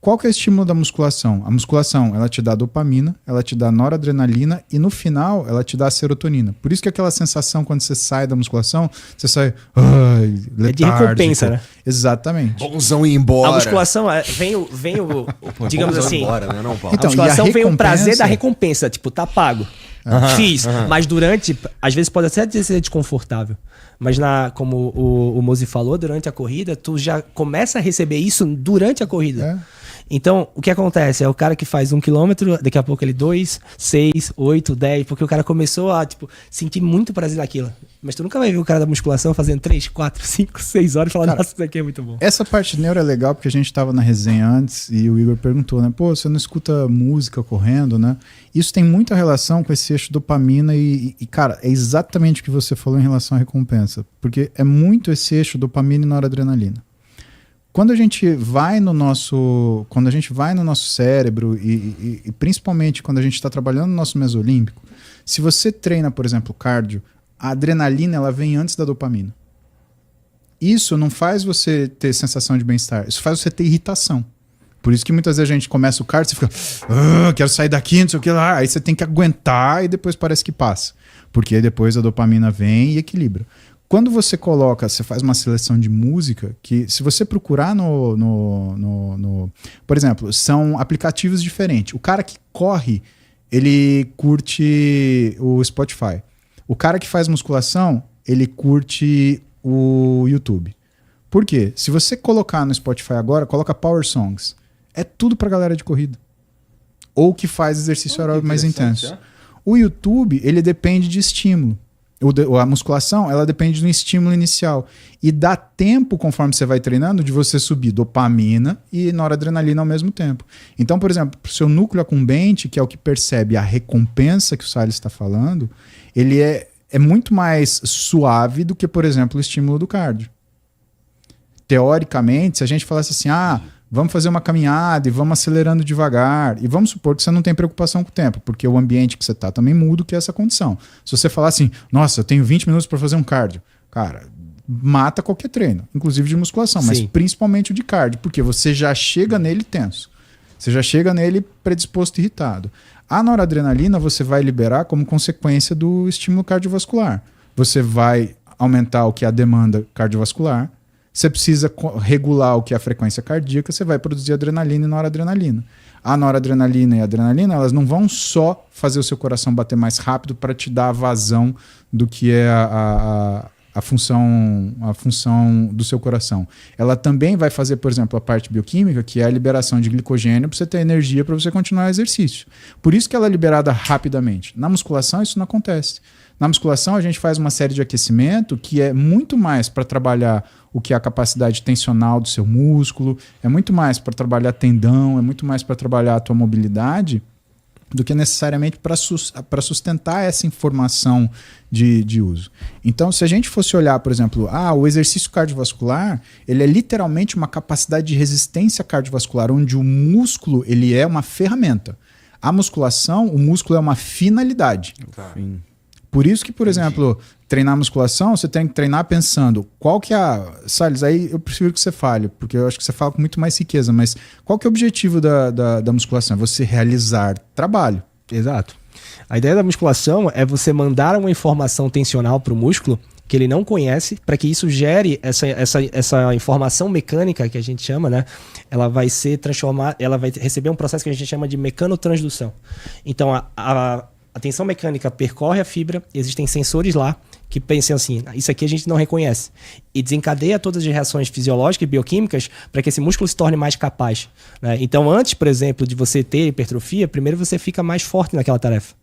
qual que é o estímulo da musculação? A musculação, ela te dá dopamina, ela te dá noradrenalina e no final ela te dá serotonina. Por isso que aquela sensação quando você sai da musculação, você sai letárgico. É de recompensa, né? Exatamente. Bonzão ir embora. A musculação vem o digamos assim, embora, né, não, Paulo? Então, a musculação e a vem o prazer recompensa- da recompensa, tipo, tá pago. Fiz, mas durante, às vezes pode até ser desconfortável. Mas como o Mozi falou, durante a corrida, tu já começa a receber isso durante a corrida. Então, o que acontece? É o cara que faz 1 quilômetro, daqui a pouco ele 2, 6, 8, 10, porque o cara começou a sentir muito prazer naquilo. Mas tu nunca vai ver o cara da musculação fazendo 3, 4, 5, 6 horas e falar, nossa, isso aqui é muito bom. Essa parte de neuro é legal porque a gente estava na resenha antes e o Igor perguntou, né? Pô, você não escuta música correndo, né? Isso tem muita relação com esse eixo dopamina e, cara, é exatamente o que você falou em relação à recompensa. Porque é muito esse eixo dopamina e noradrenalina. Quando a gente vai no nosso cérebro e principalmente quando a gente está trabalhando no nosso mesolímbico, se você treina, por exemplo, cardio, a adrenalina ela vem antes da dopamina. Isso não faz você ter sensação de bem-estar, isso faz você ter irritação. Por isso que muitas vezes a gente começa o cardio e você fica, quero sair daqui, não sei o que lá. Aí você tem que aguentar e depois parece que passa. Porque depois a dopamina vem e equilibra. Quando você faz uma seleção de música, que se você procurar por exemplo, são aplicativos diferentes. O cara que corre, ele curte o Spotify. O cara que faz musculação, ele curte o YouTube. Por quê? Se você colocar no Spotify agora, coloca Power Songs. É tudo pra galera de corrida. Ou que faz exercício aeróbico mais intenso. O YouTube, ele depende de estímulo. A musculação, ela depende do estímulo inicial. E dá tempo, conforme você vai treinando, de você subir dopamina e noradrenalina ao mesmo tempo. Então, por exemplo, o seu núcleo accumbente, que é o que percebe a recompensa que o Salles está falando, ele é muito mais suave do que, por exemplo, o estímulo do cardio. Teoricamente, se a gente falasse assim, vamos fazer uma caminhada e vamos acelerando devagar. E vamos supor que você não tem preocupação com o tempo, porque o ambiente que você está também muda, que é essa condição. Se você falar assim, nossa, eu tenho 20 minutos para fazer um cardio. Cara, mata qualquer treino, inclusive de musculação, mas principalmente o de cardio, porque você já chega nele tenso. Você já chega nele predisposto e irritado. A noradrenalina você vai liberar como consequência do estímulo cardiovascular. Você vai aumentar o que é a demanda cardiovascular. Você precisa regular o que é a frequência cardíaca, você vai produzir adrenalina e noradrenalina. A noradrenalina e a adrenalina, elas não vão só fazer o seu coração bater mais rápido para te dar a vazão do que é a função do seu coração. Ela também vai fazer, por exemplo, a parte bioquímica, que é a liberação de glicogênio para você ter energia para você continuar o exercício. Por isso que ela é liberada rapidamente. Na musculação, isso não acontece. Na musculação, a gente faz uma série de aquecimento que é muito mais para trabalhar o que é a capacidade tensional do seu músculo, é muito mais para trabalhar tendão, é muito mais para trabalhar a tua mobilidade do que necessariamente para sustentar essa informação de uso. Então, se a gente fosse olhar, por exemplo, o exercício cardiovascular, ele é literalmente uma capacidade de resistência cardiovascular, onde o músculo ele é uma ferramenta. A musculação, o músculo é uma finalidade. Sim. Por isso que, por exemplo, treinar musculação, você tem que treinar pensando qual que é Salles, aí eu prefiro que você fale, porque eu acho que você fala com muito mais riqueza, mas qual que é o objetivo da musculação? É você realizar trabalho. Exato. A ideia da musculação é você mandar uma informação tensional para o músculo que ele não conhece, para que isso gere essa informação mecânica que a gente chama, né? Ela vai ser transformada, ela vai receber um processo que a gente chama de mecanotransdução. Então, a tensão mecânica percorre a fibra, existem sensores lá que pensam assim, isso aqui a gente não reconhece. E desencadeia todas as reações fisiológicas e bioquímicas para que esse músculo se torne mais capaz, né? Então, antes, por exemplo, de você ter hipertrofia, primeiro você fica mais forte naquela tarefa.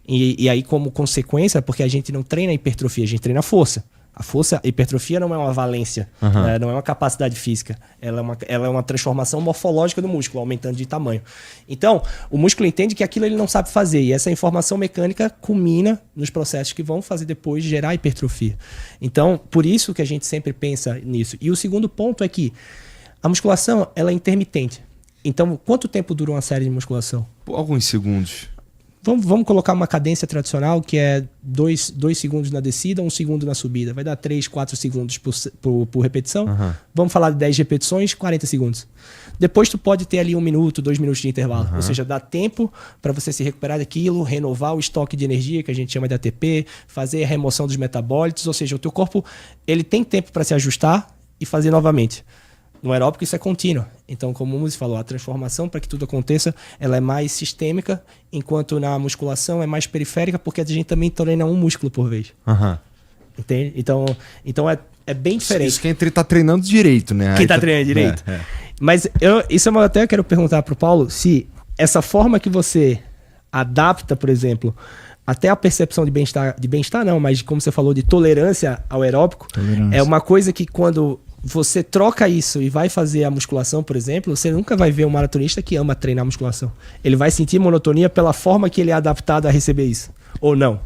E aí, como consequência, porque a gente não treina hipertrofia, a gente treina força. A hipertrofia não é uma valência, né? Não é uma capacidade física. Ela é uma transformação morfológica do músculo, aumentando de tamanho. Então, o músculo entende que aquilo ele não sabe fazer. E essa informação mecânica culmina nos processos que vão fazer depois gerar hipertrofia. Então, por isso que a gente sempre pensa nisso. E o segundo ponto é que a musculação ela é intermitente. Então, quanto tempo dura uma série de musculação? Por alguns segundos. Vamos colocar uma cadência tradicional que é 2 segundos na descida, 1 segundo na subida. Vai dar 3, 4 segundos por repetição. Uhum. Vamos falar de 10 repetições, 40 segundos. Depois tu pode ter ali 1 minuto, 2 minutos de intervalo. Ou seja, dá tempo para você se recuperar daquilo, renovar o estoque de energia, que a gente chama de ATP, fazer a remoção dos metabólitos. Ou seja, o teu corpo ele tem tempo para se ajustar e fazer novamente. No aeróbico isso é contínuo. Então, como o Muzi falou, a transformação para que tudo aconteça, ela é mais sistêmica, enquanto na musculação é mais periférica, porque a gente também treina um músculo por vez. Uhum. Entende? Então é bem diferente. Isso quem tá treinando direito, né? Quem tá treinando direito. Mas isso eu até quero perguntar pro Paulo, se essa forma que você adapta, por exemplo, até a percepção de bem-estar não, mas como você falou, de tolerância ao aeróbico, é uma coisa que quando você troca isso e vai fazer a musculação, por exemplo, você nunca vai ver um maratonista que ama treinar musculação. Ele vai sentir monotonia pela forma que ele é adaptado a receber isso. Ou não?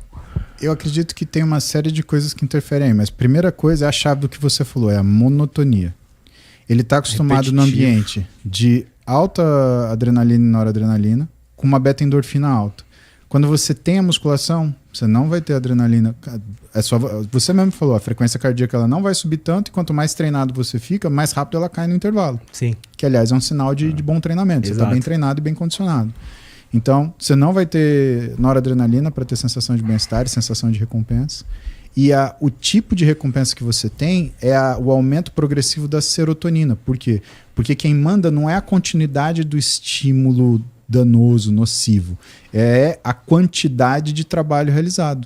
Eu acredito que tem uma série de coisas que interferem, mas a primeira coisa é a chave do que você falou, é a monotonia. Ele está acostumado no ambiente de alta adrenalina e noradrenalina, com uma beta-endorfina alta. Quando você tem a musculação, você não vai ter adrenalina. Você mesmo falou, a frequência cardíaca ela não vai subir tanto, e quanto mais treinado você fica, mais rápido ela cai no intervalo. Sim. Que, aliás, é um sinal de bom treinamento. Você está bem treinado e bem condicionado. Então, você não vai ter noradrenalina para ter sensação de bem-estar e sensação de recompensa. E o tipo de recompensa que você tem é o aumento progressivo da serotonina. Por quê? Porque quem manda não é a continuidade do estímulo danoso, nocivo. É a quantidade de trabalho realizado.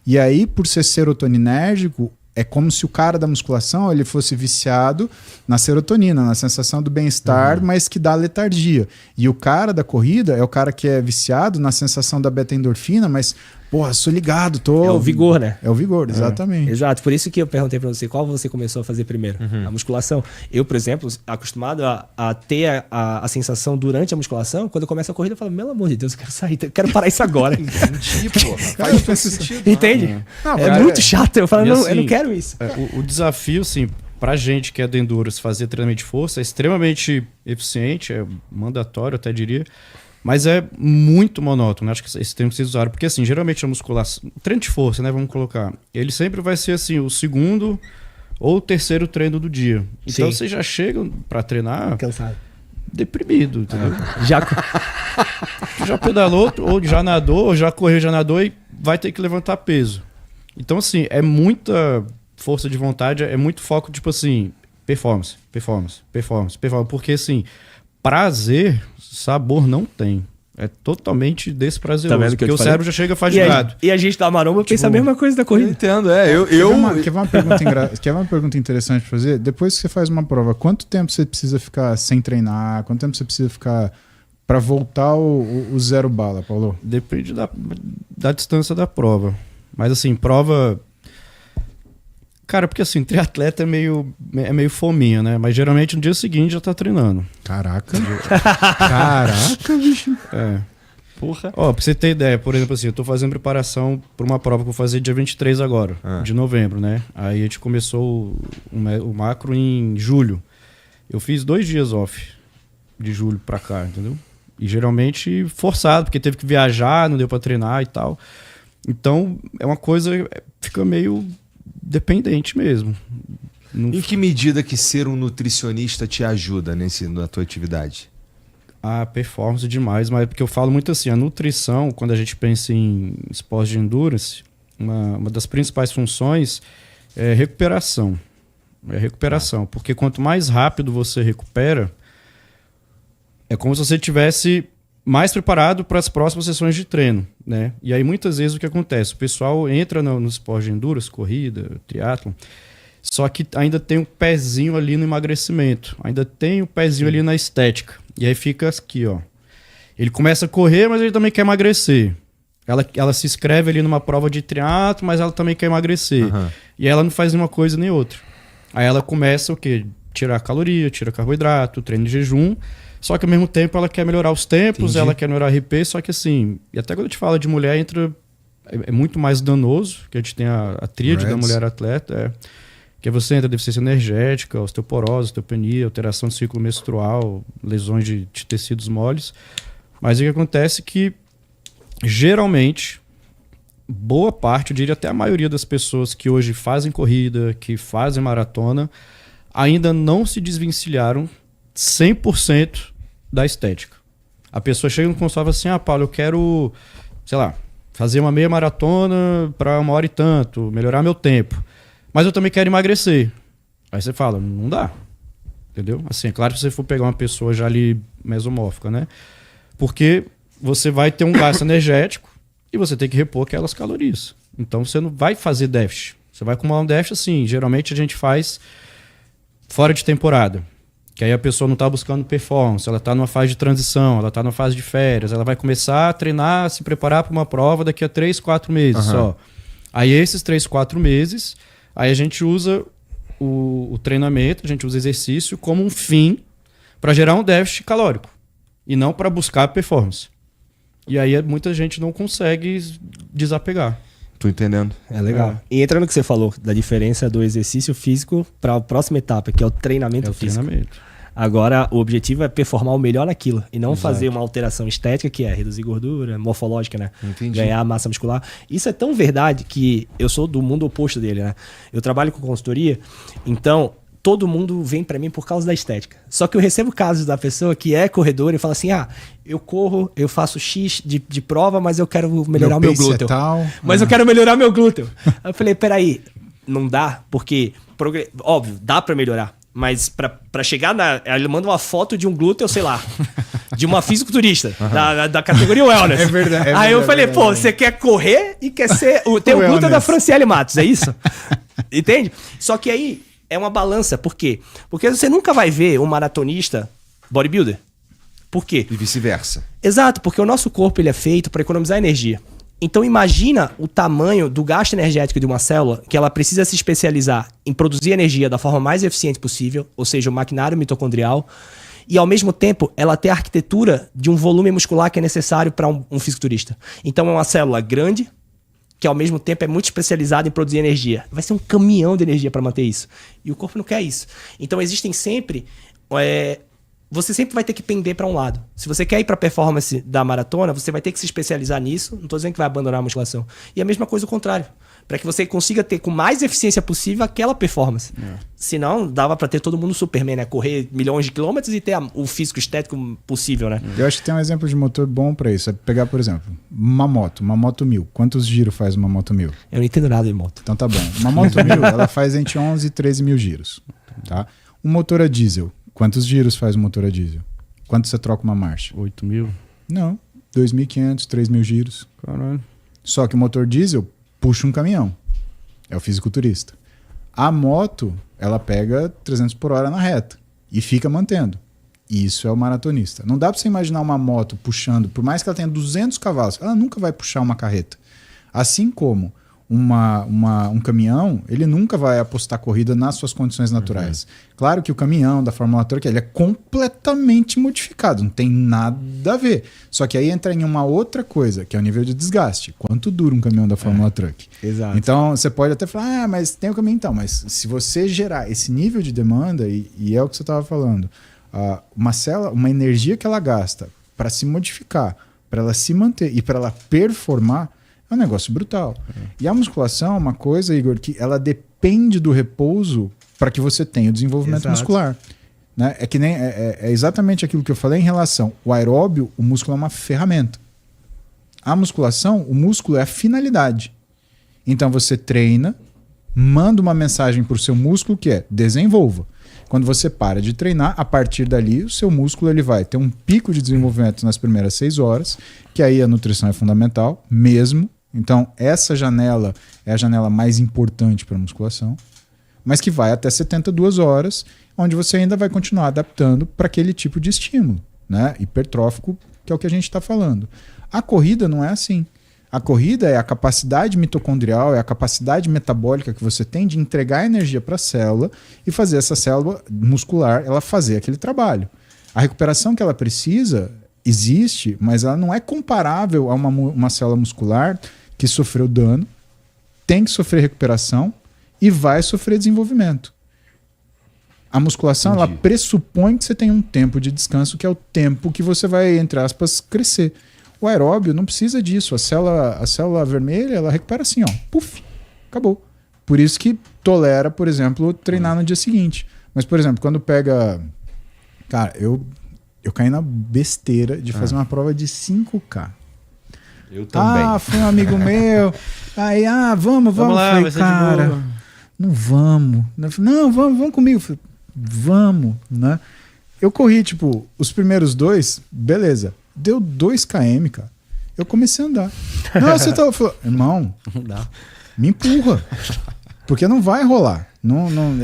E aí, por ser serotoninérgico, é como se o cara da musculação ele fosse viciado na serotonina, na sensação do bem-estar, mas que dá letargia. E o cara da corrida é o cara que é viciado na sensação da beta-endorfina, mas, porra, sou ligado, tô... É o vigor, né? É o vigor, exatamente. Exato, por isso que eu perguntei pra você, qual você começou a fazer primeiro? A musculação. Eu, por exemplo, acostumado a ter a sensação durante a musculação, quando eu começo a corrida, eu falo, pelo amor de Deus, eu quero sair, eu quero parar isso agora. Entendi, pô. Faz sentido. Entende? Não, é cara, muito chato, eu falo, assim, eu não quero isso. O desafio, assim, pra gente que é do Endurance fazer treinamento de força é extremamente eficiente, é mandatório, até diria, mas é muito monótono. Acho que esse termo que vocês usaram, porque assim, geralmente a musculação, treino de força, né, vamos colocar, ele sempre vai ser assim, o segundo ou o terceiro treino do dia. Então vocês já chegam pra treinar Cansado. deprimido, entendeu? Já pedalou, ou já nadou, ou já correu, já nadou e vai ter que levantar peso. Então assim, é muita força de vontade, é muito foco, tipo assim, performance, porque assim, prazer, sabor não tem. É totalmente desprazeroso, Tá vendo que eu porque te o falei? cérebro já chega fadigado. E a gente da maromba pensa a mesma coisa da Eu corrida. entendo, Quer ver uma pergunta interessante pra fazer? Depois que você faz uma prova, quanto tempo você precisa ficar sem treinar? Quanto tempo você precisa ficar pra voltar o zero bala, Paulo? Depende da distância da prova. Mas assim, prova... Cara, porque assim, triatleta é meio fominha, né? Mas geralmente no dia seguinte já tá treinando. Caraca. Caraca, bicho. É. Porra. Ó, pra você ter ideia, por exemplo assim, eu tô fazendo preparação pra uma prova que eu vou fazer dia 23 agora, de novembro, né? Aí a gente começou o macro em julho. Eu fiz 2 dias off de julho pra cá, entendeu? E geralmente forçado, porque teve que viajar, não deu pra treinar e tal. Então, é uma coisa, fica meio dependente mesmo. Em que medida que ser um nutricionista te ajuda na tua atividade? A performance demais, mas porque eu falo muito assim, a nutrição, quando a gente pensa em esporte de endurance, uma das principais funções é recuperação. Porque quanto mais rápido você recupera, é como se você tivesse mais preparado para as próximas sessões de treino, né? E aí muitas vezes o que acontece? O pessoal entra no esporte de endurance, corrida, triatlon, só que ainda tem um pezinho ali no emagrecimento, ainda tem um pezinho ali na estética. E aí fica aqui, ó. Ele começa a correr, mas ele também quer emagrecer. Ela se inscreve ali numa prova de triatlo, mas ela também quer emagrecer. E ela não faz nenhuma coisa nem outra. Aí ela começa o quê? Tirar caloria, tira carboidrato, treino de jejum. Só que ao mesmo tempo ela quer melhorar os tempos, ela quer melhorar a RP, só que assim, e até quando a gente fala de mulher, é muito mais danoso, que a gente tem a tríade da mulher atleta, que você entra deficiência energética, osteoporose, osteopenia, alteração do ciclo menstrual, lesões de tecidos moles. Mas o que acontece é que geralmente, boa parte, eu diria até a maioria das pessoas que hoje fazem corrida, que fazem maratona, ainda não se desvencilharam 100% da estética. A pessoa chega no consultório e fala assim, Paulo, eu quero, sei lá, fazer uma meia maratona para 1 hora e tanto, melhorar meu tempo. Mas eu também quero emagrecer. Aí você fala, não dá. Entendeu? Assim, é claro que se você for pegar uma pessoa já ali mesomórfica, né? Porque você vai ter um gasto energético e você tem que repor aquelas calorias. Então você não vai fazer déficit. Você vai acumular um déficit assim. Geralmente a gente faz fora de temporada. Que aí a pessoa não está buscando performance, ela está numa fase de transição, ela está numa fase de férias, ela vai começar a treinar, se preparar para uma prova daqui a 3, 4 meses só. Aí esses 3, 4 meses, aí a gente usa o treinamento, a gente usa exercício como um fim para gerar um déficit calórico e não para buscar performance. E aí muita gente não consegue desapegar. Tô entendendo. É legal. E entra no que você falou, da diferença do exercício físico para a próxima etapa, que é o treinamento físico. Agora, o objetivo é performar o melhor naquilo e não fazer uma alteração estética, que é reduzir gordura, morfológica, né? Entendi. Ganhar massa muscular. Isso é tão verdade que eu sou do mundo oposto dele, né? Eu trabalho com consultoria, então todo mundo vem pra mim por causa da estética. Só que eu recebo casos da pessoa que é corredora e fala assim, eu corro, eu faço X de prova, mas eu quero melhorar o meu glúteo. Mas eu quero melhorar meu glúteo. Aí eu falei, peraí, não dá, porque, óbvio, dá pra melhorar. Mas pra chegar ele manda uma foto de um glúteo, sei lá, de uma fisiculturista, da categoria wellness. É verdade. Aí eu falei, pô, você quer correr e quer ter o glúteo da Franciele Matos, é isso? Entende? Só que aí é uma balança. Por quê? Porque você nunca vai ver um maratonista bodybuilder. Por quê? E vice-versa. Exato, porque o nosso corpo ele é feito para economizar energia. Então imagina o tamanho do gasto energético de uma célula que ela precisa se especializar em produzir energia da forma mais eficiente possível, ou seja, o maquinário mitocondrial, e ao mesmo tempo ela ter a arquitetura de um volume muscular que é necessário para um fisiculturista. Então é uma célula grande, que ao mesmo tempo é muito especializada em produzir energia. Vai ser um caminhão de energia para manter isso. E o corpo não quer isso. Então existem sempre... você sempre vai ter que pender para um lado. Se você quer ir para a performance da maratona, você vai ter que se especializar nisso. Não estou dizendo que vai abandonar a musculação. E a mesma coisa o contrário. Para que você consiga ter com mais eficiência possível aquela performance. Senão, dava para ter todo mundo Superman, né? Correr milhões de quilômetros e ter o físico estético possível, né? Eu acho que tem um exemplo de motor bom para isso. É pegar, por exemplo, uma moto 1000. Quantos giros faz uma moto 1000? Eu não entendo nada de moto. Então tá bom. Uma moto 1000, ela faz entre 11 e 13 mil giros. Tá? Um motor a diesel. Quantos giros faz um motor a diesel? Quanto você troca uma marcha? 8 mil? Não. 2.500, 3.000 giros. Caralho. Só que o motor diesel puxa um caminhão. É o fisiculturista. A moto, ela pega 300 por hora na reta e fica mantendo. Isso é o maratonista. Não dá para você imaginar uma moto puxando, por mais que ela tenha 200 cavalos, ela nunca vai puxar uma carreta. Assim como um caminhão, ele nunca vai apostar corrida nas suas condições naturais. Claro que o caminhão da Fórmula Truck, ele é completamente modificado, não tem nada a ver. Só que aí entra em uma outra coisa, que é o nível de desgaste. Quanto dura um caminhão da Fórmula Truck? Exato. Então, você pode até falar, mas tem o caminhão então. Mas se você gerar esse nível de demanda, e é o que você estava falando, uma célula, uma energia que ela gasta para se modificar, para ela se manter e para ela performar, é um negócio brutal. E a musculação é uma coisa, Igor, que ela depende do repouso para que você tenha o desenvolvimento muscular. Né? É que nem é exatamente aquilo que eu falei em relação ao aeróbio, o músculo é uma ferramenta. A musculação, o músculo é a finalidade. Então você treina, manda uma mensagem para o seu músculo que é desenvolva. Quando você para de treinar, a partir dali, o seu músculo ele vai ter um pico de desenvolvimento nas primeiras 6 horas, que aí a nutrição é fundamental, mesmo. Então, essa janela é a janela mais importante para a musculação, mas que vai até 72 horas, onde você ainda vai continuar adaptando para aquele tipo de estímulo, né? Hipertrófico, que é o que a gente está falando. A corrida não é assim. A corrida é a capacidade mitocondrial, é a capacidade metabólica que você tem de entregar energia para a célula e fazer essa célula muscular ela fazer aquele trabalho. A recuperação que ela precisa existe, mas ela não é comparável a uma célula muscular que sofreu dano, tem que sofrer recuperação e vai sofrer desenvolvimento. A musculação ela pressupõe que você tem um tempo de descanso, que é o tempo que você vai, entre aspas, crescer. O aeróbio não precisa disso. A célula vermelha, ela recupera assim, ó. Puf, acabou. Por isso que tolera, por exemplo, treinar no dia seguinte. Mas, por exemplo, quando pega... Cara, eu caí na besteira de fazer uma prova de 5K. Eu também. Ah, foi um amigo meu. Aí, vamos lá, falei, vai ser de cara, boa. não vamos. Não, vamos comigo. Falei, vamos, né? Eu corri, tipo, os primeiros 2, beleza. Deu 2 km, cara. Eu comecei a andar. Não, você tava falando, irmão, Não dá. me empurra. Porque não vai rolar.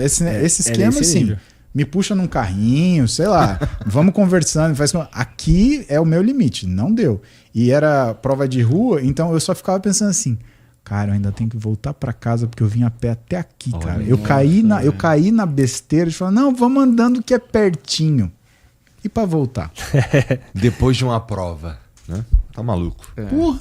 Esse esquema, nesse assim, nível. me puxa num carrinho, sei lá, vamos conversando. Aqui é o meu limite, não deu. E era prova de rua, então eu só ficava pensando assim, cara, eu ainda tenho que voltar pra casa porque eu vim a pé até aqui, cara. Eu caí na besteira de falar, não, vamos andando que é pertinho. E pra voltar? Depois de uma prova, né? Tá maluco. Porra,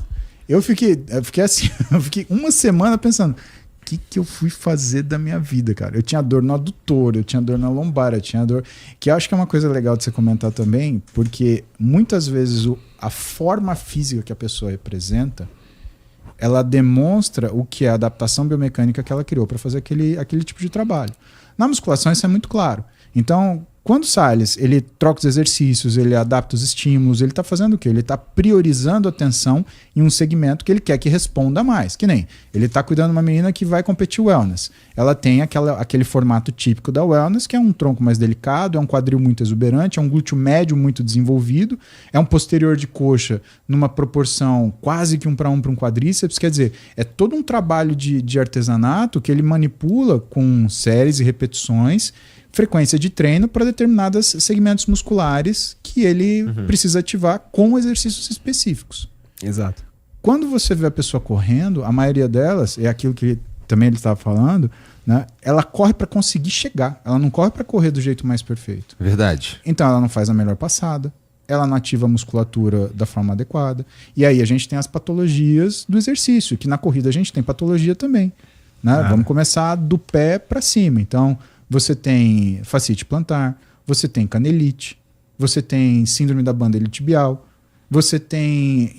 eu fiquei assim, eu fiquei uma semana pensando, o que eu fui fazer da minha vida, cara? Eu tinha dor no adutor, eu tinha dor na lombar, eu tinha dor... Que eu acho que é uma coisa legal de você comentar também, porque muitas vezes a forma física que a pessoa representa, ela demonstra o que é a adaptação biomecânica que ela criou para fazer aquele tipo de trabalho. Na musculação isso é muito claro. Então, quando o Salles, ele troca os exercícios, ele adapta os estímulos, ele está fazendo o quê? Ele está priorizando a atenção em um segmento que ele quer que responda mais. Que nem, ele está cuidando de uma menina que vai competir wellness. Ela tem aquele formato típico da wellness, que é um tronco mais delicado, é um quadril muito exuberante, é um glúteo médio muito desenvolvido, é um posterior de coxa numa proporção quase que 1 para 1 para um quadríceps. Quer dizer, é todo um trabalho de artesanato que ele manipula com séries e repetições, frequência de treino para determinados segmentos musculares que ele precisa ativar com exercícios específicos. Exato. Quando você vê a pessoa correndo, a maioria delas, é aquilo que também ele estava falando, né? Ela corre para conseguir chegar, ela não corre para correr do jeito mais perfeito. Verdade. Então ela não faz a melhor passada, ela não ativa a musculatura da forma adequada. E aí a gente tem as patologias do exercício, que na corrida a gente tem patologia também, né? Vamos começar do pé para cima. Então, você tem fascite plantar, você tem canelite, você tem síndrome da banda iliotibial, você tem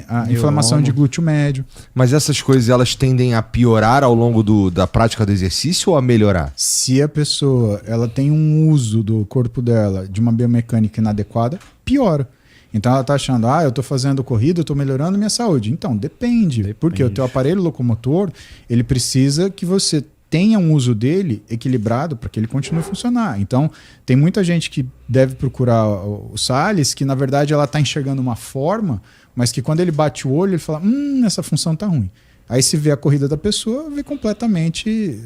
a inflamação de glúteo médio. Mas essas coisas, elas tendem a piorar ao longo da prática do exercício ou a melhorar? Se a pessoa ela tem um uso do corpo dela de uma biomecânica inadequada, piora. Então ela está achando, eu estou fazendo corrida, eu estou melhorando minha saúde. Então, depende. Porque o teu aparelho locomotor, ele precisa que você tenha um uso dele equilibrado para que ele continue a funcionar. Então, tem muita gente que deve procurar o Salles, que na verdade ela está enxergando uma forma, mas que quando ele bate o olho, ele fala, essa função está ruim. Aí se vê a corrida da pessoa, vê completamente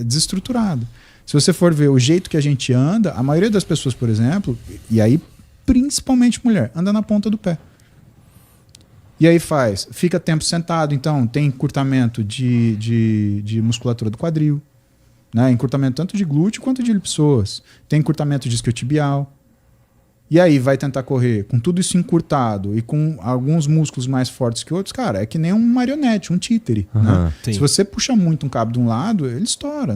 desestruturado. Se você for ver o jeito que a gente anda, a maioria das pessoas, por exemplo, e aí principalmente mulher, anda na ponta do pé. E aí fica tempo sentado, então tem encurtamento de musculatura do quadril, né? Encurtamento tanto de glúteo quanto de ilipsoas, tem encurtamento de isquiotibial. E aí vai tentar correr com tudo isso encurtado e com alguns músculos mais fortes que outros, cara, é que nem um marionete, um títere, né? Sim. Se você puxa muito um cabo de um lado, ele estoura.